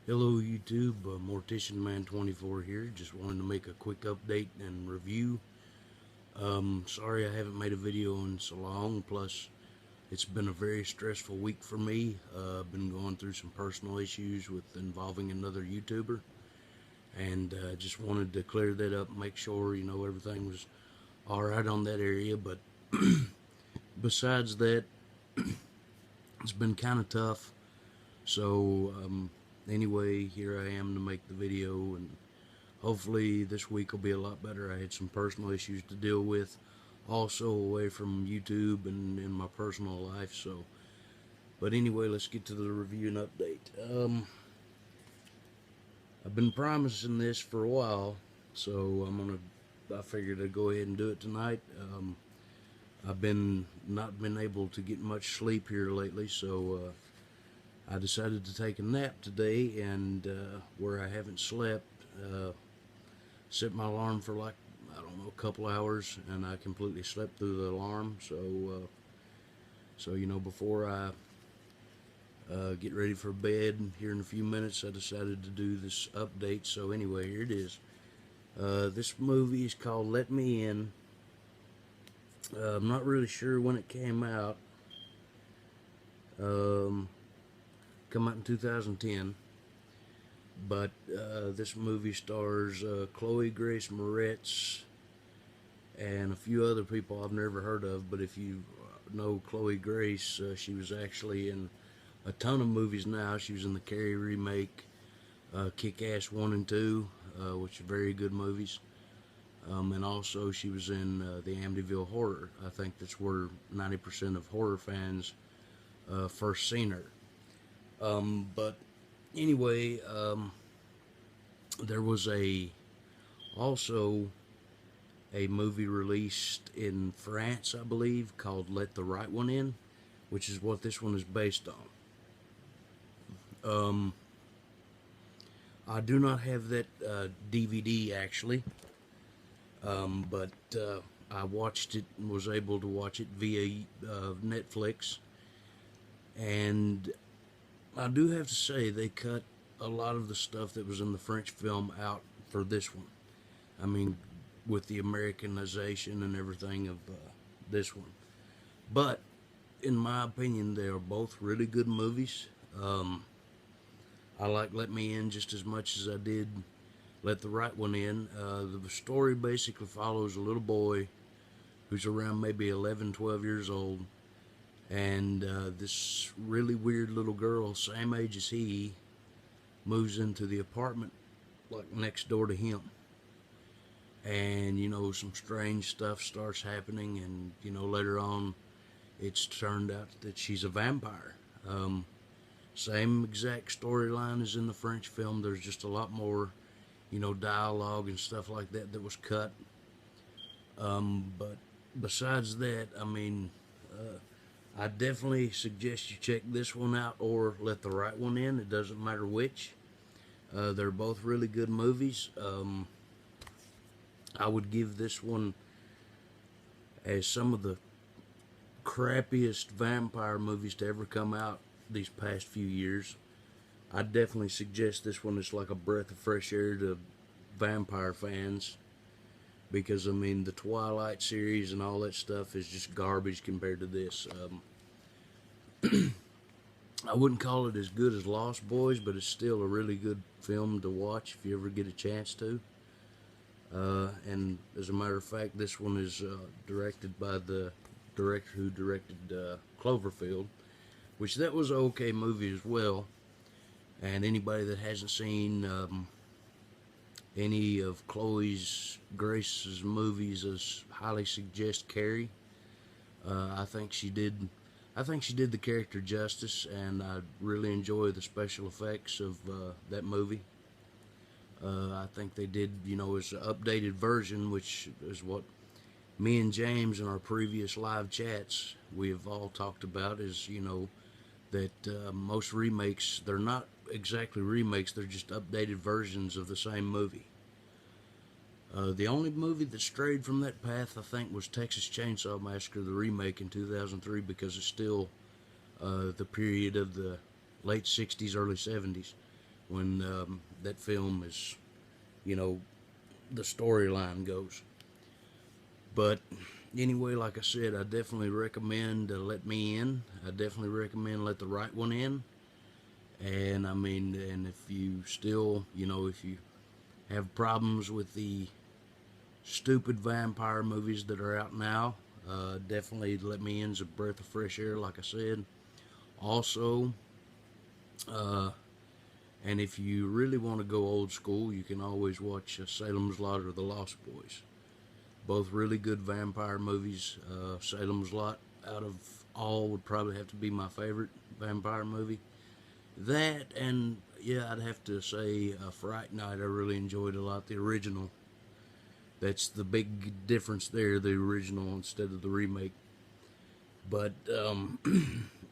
Hello YouTube, Mortician Man 24 here. Just wanted to make a quick update and review. Sorry I haven't made a video in so long, plus it's been a very stressful week for me. I've been going through some personal issues with involving another YouTuber, and just wanted to clear that up, make sure everything was alright on that area. But besides that, it's been kind of tough. So anyway, here I am to make the video, and hopefully this week will be a lot better. I had some personal issues to deal with, also away from YouTube and in my personal life. So, but anyway, let's get to the review and update. I've been promising this for a while, so I figured I'd go ahead and do it tonight. I've not been able to get much sleep here lately, so I decided to take a nap today, and where I haven't slept, set my alarm for like, I don't know, a couple hours, and I completely slept through the alarm. So before I get ready for bed here in a few minutes, I decided to do this update. So anyway, here it is. This movie is called Let Me In. I'm not really sure when it came out. Come out in 2010. But this movie stars Chloe Grace Moretz and a few other people I've never heard of. But if you know Chloe Grace, she was actually in a ton of movies now. She was in the Carrie remake, Kick-Ass 1 and 2, which are very good movies. And also she was in the Amityville Horror. I think that's where 90% of horror fans first seen her. But anyway, there was also a movie released in France, I believe, called Let the Right One In, which is what this one is based on. I do not have that DVD actually, but I watched it and was able to watch it via Netflix, and I do have to say they cut a lot of the stuff that was in the French film out for this one. I mean, with the Americanization and everything of this one. But in my opinion, they are both really good movies. I like Let Me In just as much as I did Let the Right One In. The story basically follows a little boy who's around maybe 11, 12 years old, and this really weird little girl, same age as he, moves into the apartment like next door to him. And some strange stuff starts happening, and later on it's turned out that she's a vampire. Same exact storyline as in the French film. There's just a lot more dialogue and stuff like that was cut. But besides that, I mean, I definitely suggest you check this one out or Let the Right One In. It doesn't matter which. They're both really good movies. I would give this one, as some of the crappiest vampire movies to ever come out these past few years, I definitely suggest this one is like a breath of fresh air to vampire fans. Because, I mean, the Twilight series and all that stuff is just garbage compared to this. I wouldn't call it as good as Lost Boys, but it's still a really good film to watch if you ever get a chance to. And as a matter of fact, this one is directed by the director who directed Cloverfield, which that was an okay movie as well. And anybody that hasn't seen any of Chloe Grace's movies, I highly suggest Carrie. I think she did the character justice, and I really enjoy the special effects of that movie. I think they did, as an updated version, which is what me and James in our previous live chats we have all talked about, is that most remakes, they're not exactly remakes, they're just updated versions of the same movie. The only movie that strayed from that path, I think, was Texas Chainsaw Massacre, the remake in 2003, because it's still the period of the late 60s, early 70s. when that film is, the storyline goes. But anyway, like I said, I definitely recommend Let Me In. I definitely recommend Let the Right One In. And and if you still, if you have problems with the stupid vampire movies that are out now, definitely Let Me In's a breath of fresh air, like I said. Also, uh, and if you really want to go old school, you can always watch Salem's Lot or The Lost Boys. Both really good vampire movies. Salem's Lot, out of all, would probably have to be my favorite vampire movie. That, and yeah, I'd have to say Fright Night I really enjoyed a lot. The original. That's the big difference there, the original instead of the remake. But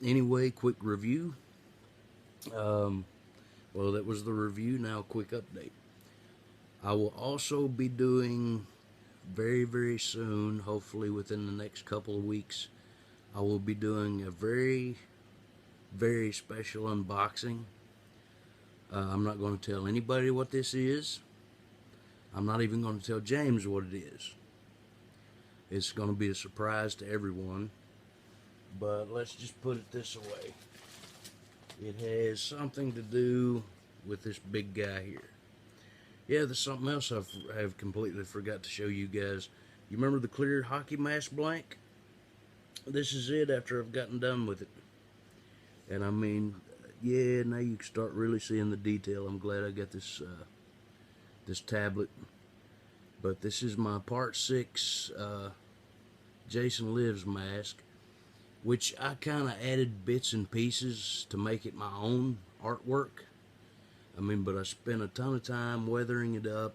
anyway, quick review. Um, well, that was the review. Now, quick update. I will also be doing very, very soon, hopefully within the next couple of weeks, I will be doing a very, very special unboxing. I'm not going to tell anybody what this is. I'm not even going to tell James what it is. It's going to be a surprise to everyone. But let's just put it this way. It has something to do with this big guy here. Yeah, there's something else I've completely forgot to show you guys. You remember the clear hockey mask blank? This is it after I've gotten done with it. And yeah, now you can start really seeing the detail. I'm glad I got this tablet. But this is my Part 6 Jason Lives mask, which I kind of added bits and pieces to make it my own artwork. But I spent a ton of time weathering it up.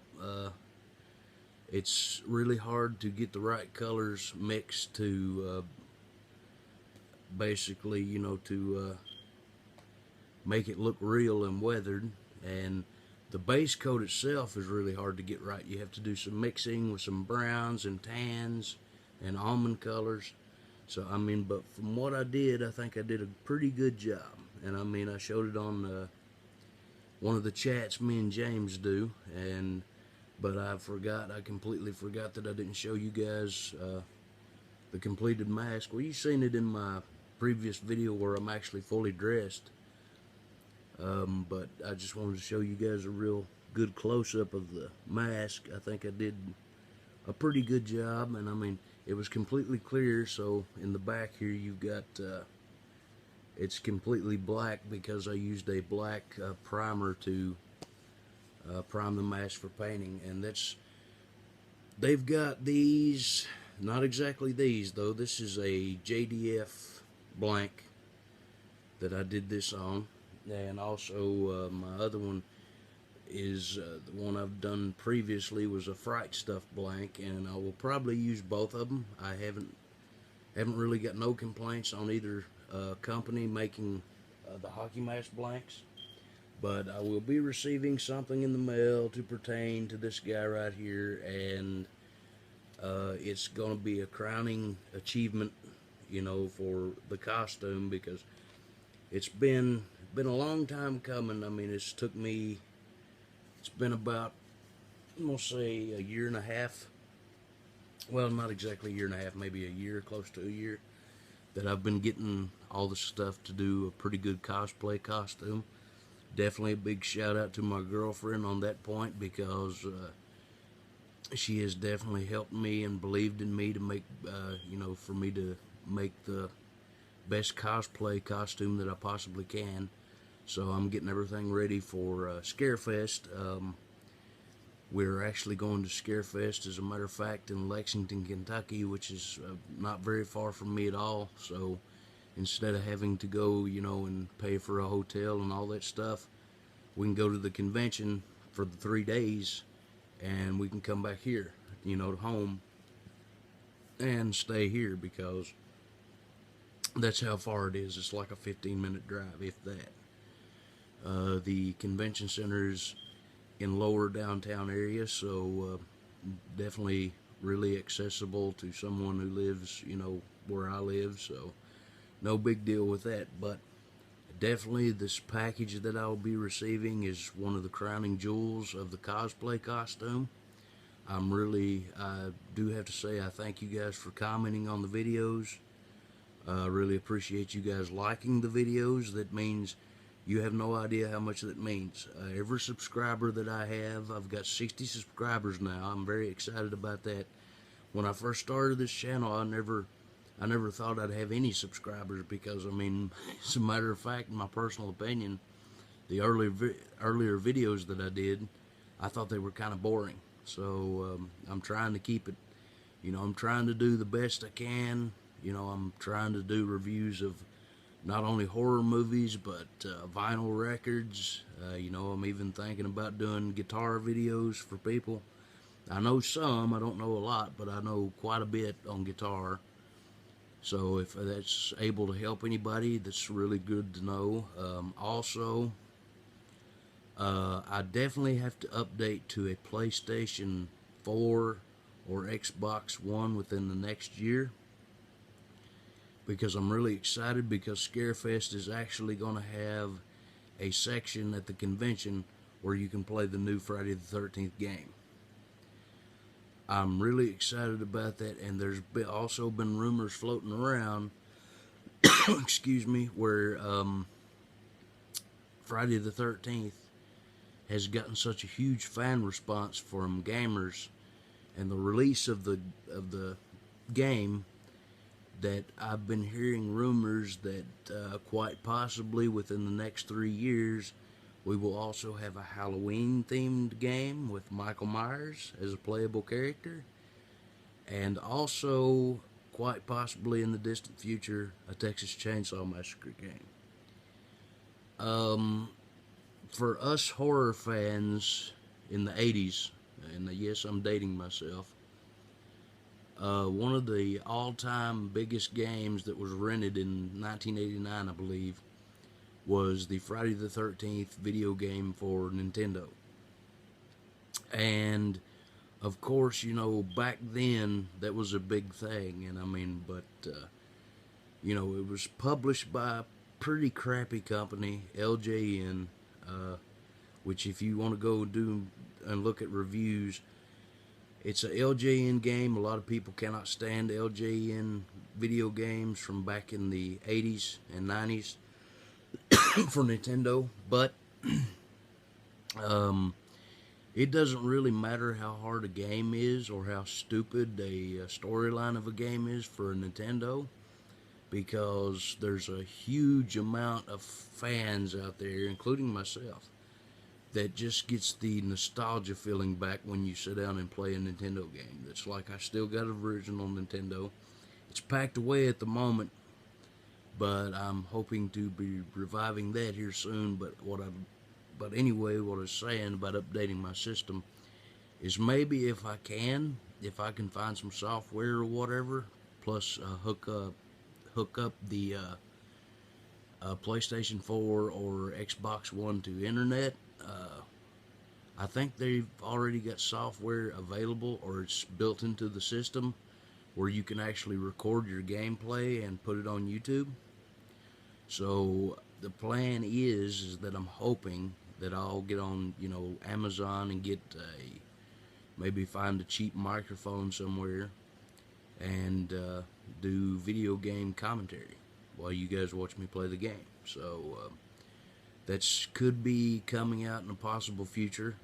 It's really hard to get the right colors mixed to basically, to make it look real and weathered. And the base coat itself is really hard to get right. You have to do some mixing with some browns and tans and almond colors. So, but from what I did, I think I did a pretty good job. And I showed it on one of the chats me and James do. But I completely forgot that I didn't show you guys the completed mask. Well, you've seen it in my previous video where I'm actually fully dressed. But I just wanted to show you guys a real good close-up of the mask. I think I did a pretty good job, and it was completely clear. So in the back here you've got it's completely black because I used a black primer to prime the mask for painting. And they've got these, not exactly these though. This is a JDF blank that I did this on. And also my other one is the one I've done previously was a Fright Stuff blank, and I will probably use both of them. I haven't really got no complaints on either company making the hockey mask blanks, but I will be receiving something in the mail to pertain to this guy right here, and it's going to be a crowning achievement, for the costume, because it's been a long time coming. It's been about, I'm going to say, a year and a half. Well, not exactly a year and a half, maybe a year, close to a year, that I've been getting all the stuff to do a pretty good cosplay costume. Definitely a big shout out to my girlfriend on that point, because she has definitely helped me and believed in me to make, for me to make the best cosplay costume that I possibly can. So I'm getting everything ready for Scarefest. We're actually going to Scarefest, as a matter of fact, in Lexington, Kentucky, which is not very far from me at all. So instead of having to go, and pay for a hotel and all that stuff, we can go to the convention for the 3 days, and we can come back here, to home, and stay here, because that's how far it is. It's like a 15-minute drive, if that. The convention center is in lower downtown area, so definitely really accessible to someone who lives, where I live, so no big deal with that. But Definitely this package that I'll be receiving is one of the crowning jewels of the cosplay costume. I do have to say I thank you guys for commenting on the videos. I really appreciate you guys liking the videos. That means you have no idea how much that means. Every subscriber that I have, I've got 60 subscribers now. I'm very excited about that. When I first started this channel, I never thought I'd have any subscribers because, I mean, as a matter of fact, in my personal opinion, the earlier videos that I did, I thought they were kind of boring. So I'm trying to keep it, I'm trying to do the best I can. I'm trying to do reviews of not only horror movies, but vinyl records. I'm even thinking about doing guitar videos for people. I know some, I don't know a lot, but I know quite a bit on guitar. So if that's able to help anybody, that's really good to know. Also, I definitely have to update to a PlayStation 4 or Xbox One within the next year, because I'm really excited because Scarefest is actually going to have a section at the convention where you can play the new Friday the 13th game. I'm really excited about that, and there's also been rumors floating around excuse me, where Friday the 13th has gotten such a huge fan response from gamers and the release of the game that I've been hearing rumors that quite possibly within the next 3 years we will also have a Halloween themed game with Michael Myers as a playable character, and also quite possibly in the distant future a Texas Chainsaw Massacre game. For us horror fans in the 80s, and yes, I'm dating myself, one of the all-time biggest games that was rented in 1989, I believe, was the Friday the 13th video game for Nintendo. And of course, back then that was a big thing, and I mean, but it was published by a pretty crappy company, LJN, which if you want to go do and look at reviews, it's a LJN game. A lot of people cannot stand LJN video games from back in the 80s and 90s for Nintendo, but it doesn't really matter how hard a game is or how stupid a storyline of a game is for a Nintendo, because there's a huge amount of fans out there, including myself, that just gets the nostalgia feeling back when you sit down and play a Nintendo game. That's like, I still got an original Nintendo. It's packed away at the moment, but I'm hoping to be reviving that here soon. But anyway, what I was saying about updating my system is maybe if I can find some software or whatever, plus hook up the PlayStation 4 or Xbox One to internet. I think they've already got software available, or it's built into the system, where you can actually record your gameplay and put it on YouTube. So the plan is that I'm hoping that I'll get on, Amazon and get maybe find a cheap microphone somewhere and do video game commentary while you guys watch me play the game. So that could be coming out in a possible future.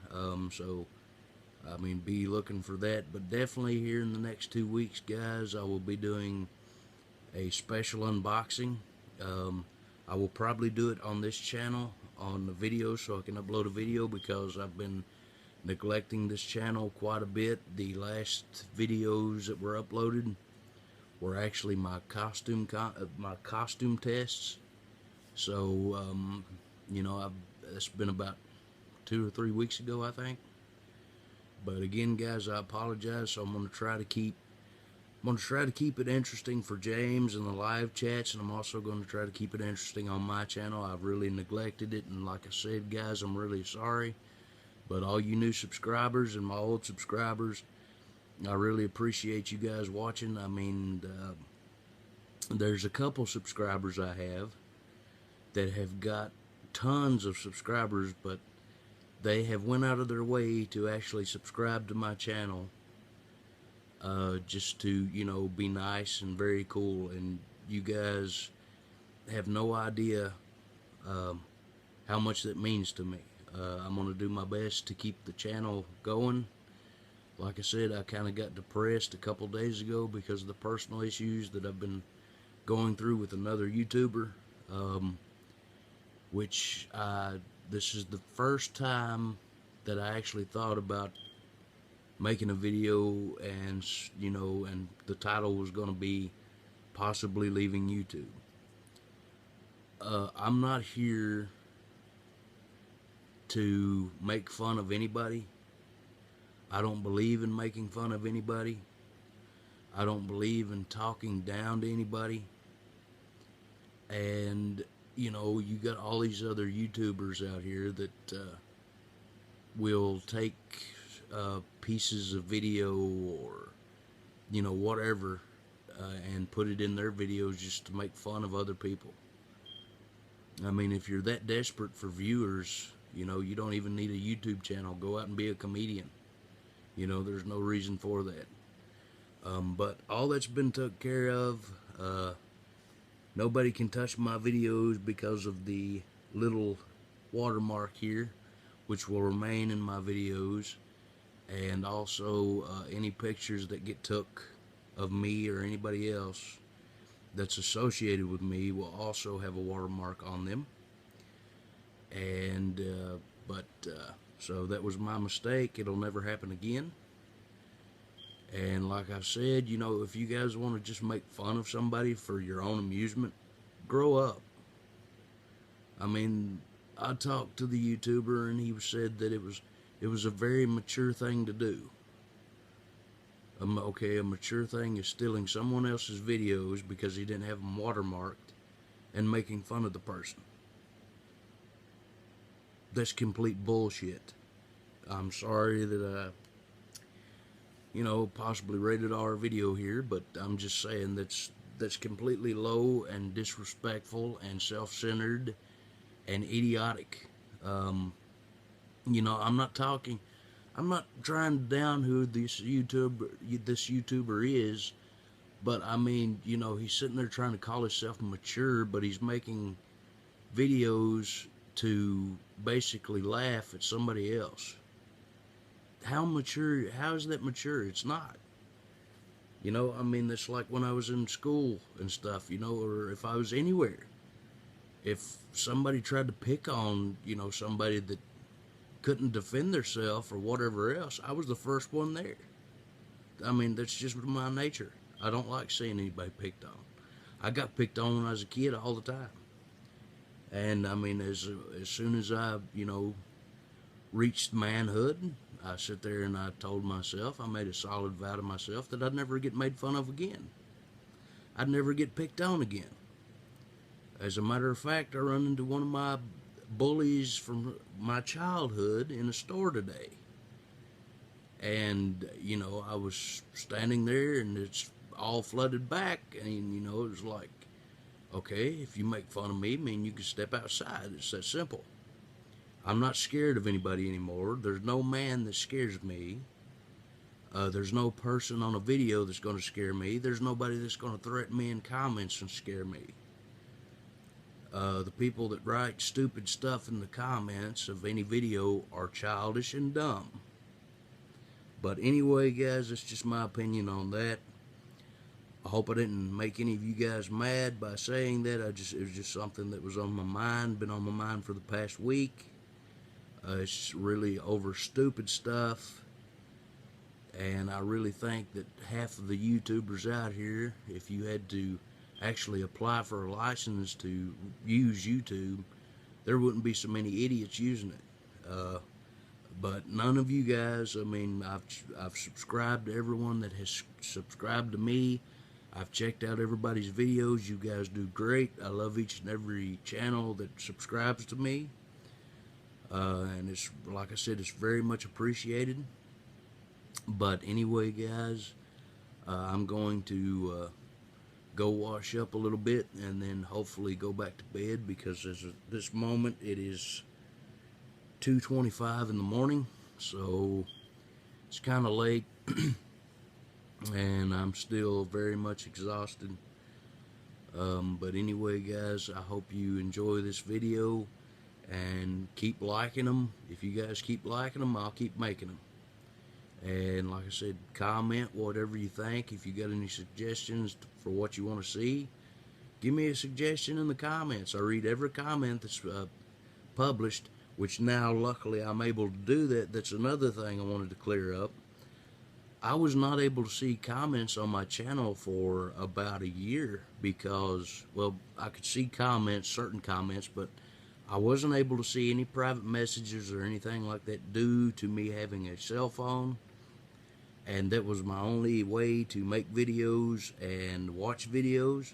Be looking for that. But definitely here in the next 2 weeks, guys, I will be doing a special unboxing. I will probably do it on this channel on the video, so I can upload a video, because I've been neglecting this channel quite a bit. The last videos that were uploaded were actually my costume tests. So it's been about 2 or 3 weeks ago, I think. But again, guys, I apologize. So I'm going to try to keep it interesting for James and the live chats, and I'm also going to try to keep it interesting on my channel. I've really neglected it, and like I said, guys, I'm really sorry. But all you new subscribers and my old subscribers, I really appreciate you guys watching. I mean, there's a couple subscribers I have that have got tons of subscribers, but they have went out of their way to actually subscribe to my channel, just to, you know, be nice and very cool. And you guys have no idea how much that means to me. I'm going to do my best to keep the channel going. Like I said, I kind of got depressed a couple days ago because of the personal issues that I've been going through with another YouTuber, which this is the first time that I actually thought about making a video, and, you know, and the title was going to be possibly leaving YouTube. I'm not here to make fun of anybody. I don't believe in making fun of anybody. I don't believe in talking down to anybody. And, you know, you got all these other YouTubers out here that will take pieces of video or, you know, whatever, and put it in their videos just to make fun of other people. I mean, if you're that desperate for viewers, you know, you don't even need a YouTube channel. Go out and be a comedian. You know, there's no reason for that. But all that's been took care of. Nobody can touch my videos because of the little watermark here, which will remain in my videos. And also any pictures that get took of me or anybody else that's associated with me will also have a watermark on them. And so that was my mistake. It'll never happen again. And like I said, you know, if you guys want to just make fun of somebody for your own amusement, grow up. I mean, I talked to the YouTuber and he said that it was a very mature thing to do. Okay, a mature thing is stealing someone else's videos because he didn't have them watermarked and making fun of the person. That's complete bullshit. I'm sorry that you know, possibly rated R video here, but I'm just saying that's completely low and disrespectful and self-centered and idiotic. You know, I'm not trying to down who this YouTuber is, but I mean, you know, he's sitting there trying to call himself mature, but he's making videos to basically laugh at somebody else. How is that mature? It's not. You know, I mean, it's like when I was in school and stuff, you know, or if I was anywhere. If somebody tried to pick on, you know, somebody that couldn't defend themselves or whatever else, I was the first one there. I mean, that's just my nature. I don't like seeing anybody picked on. I got picked on when I was a kid all the time. And I mean, as soon as I, you know, reached manhood, I sit there and I told myself, I made a solid vow to myself that I'd never get made fun of again. I'd never get picked on again. As a matter of fact, I run into one of my bullies from my childhood in a store today. And, you know, I was standing there and it's all flooded back, and, you know, it was like, okay, if you make fun of me, I mean, you can step outside. It's that simple. I'm not scared of anybody anymore. There's no man that scares me. There's no person on a video that's going to scare me. There's nobody that's going to threaten me in comments and scare me. The people that write stupid stuff in the comments of any video are childish and dumb. But anyway, guys, that's just my opinion on that. I hope I didn't make any of you guys mad by saying that. It was just something that was on my mind, been on my mind for the past week. It's really over stupid stuff. And I really think that half of the YouTubers out here, if you had to actually apply for a license to use YouTube, there wouldn't be so many idiots using it. But none of you guys, I mean, I've subscribed to everyone that has subscribed to me. I've checked out everybody's videos. You guys do great. I love each and every channel that subscribes to me. And it's, like I said, it's very much appreciated. But anyway, guys, I'm going to go wash up a little bit, and then hopefully go back to bed, because as of this moment it is 2:25 in the morning, so it's kind of late, and I'm still very much exhausted. But anyway, guys, I hope you enjoy this video and keep liking them. If you guys keep liking them, I'll keep making them. And like I said, comment whatever you think. If you got any suggestions for what you want to see, give me a suggestion in the comments. I read every comment that's published, which now luckily I'm able to do that. That's another thing I wanted to clear up. I was not able to see comments on my channel for about a year because, well, I could see comments, certain comments, but I wasn't able to see any private messages or anything like that due to me having a cell phone, and that was my only way to make videos and watch videos.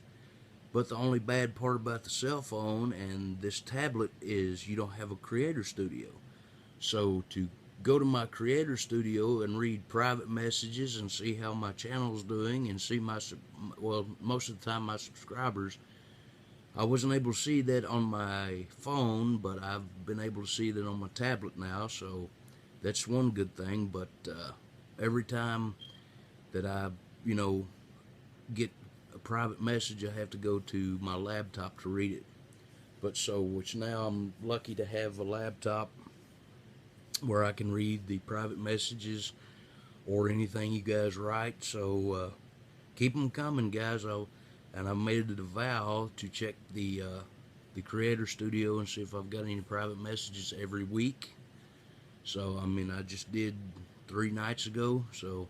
But the only bad part about the cell phone and this tablet is you don't have a creator studio. So to go to my creator studio and read private messages and see how my channel's doing and see my, well, most of the time my subscribers, I wasn't able to see that on my phone, but I've been able to see that on my tablet now, so that's one good thing. But every time that I, get a private message, I have to go to my laptop to read it. But so, which now I'm lucky to have a laptop where I can read the private messages or anything you guys write. So keep them coming, guys. And I made it a vow to check the creator studio and see if I've got any private messages every week. So I mean, I just did 3 nights ago. So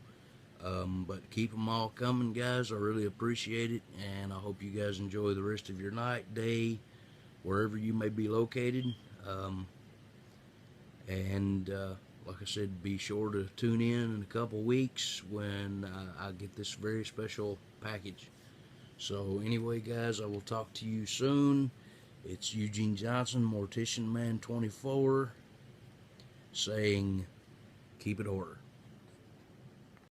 but keep them all coming, guys. I really appreciate it, and I hope you guys enjoy the rest of your night, day, wherever you may be located. And like I said, be sure to tune in a couple weeks when I get this very special package. So anyway, guys, I will talk to you soon. It's Eugene Johnson, Mortician Man 24, saying keep it order.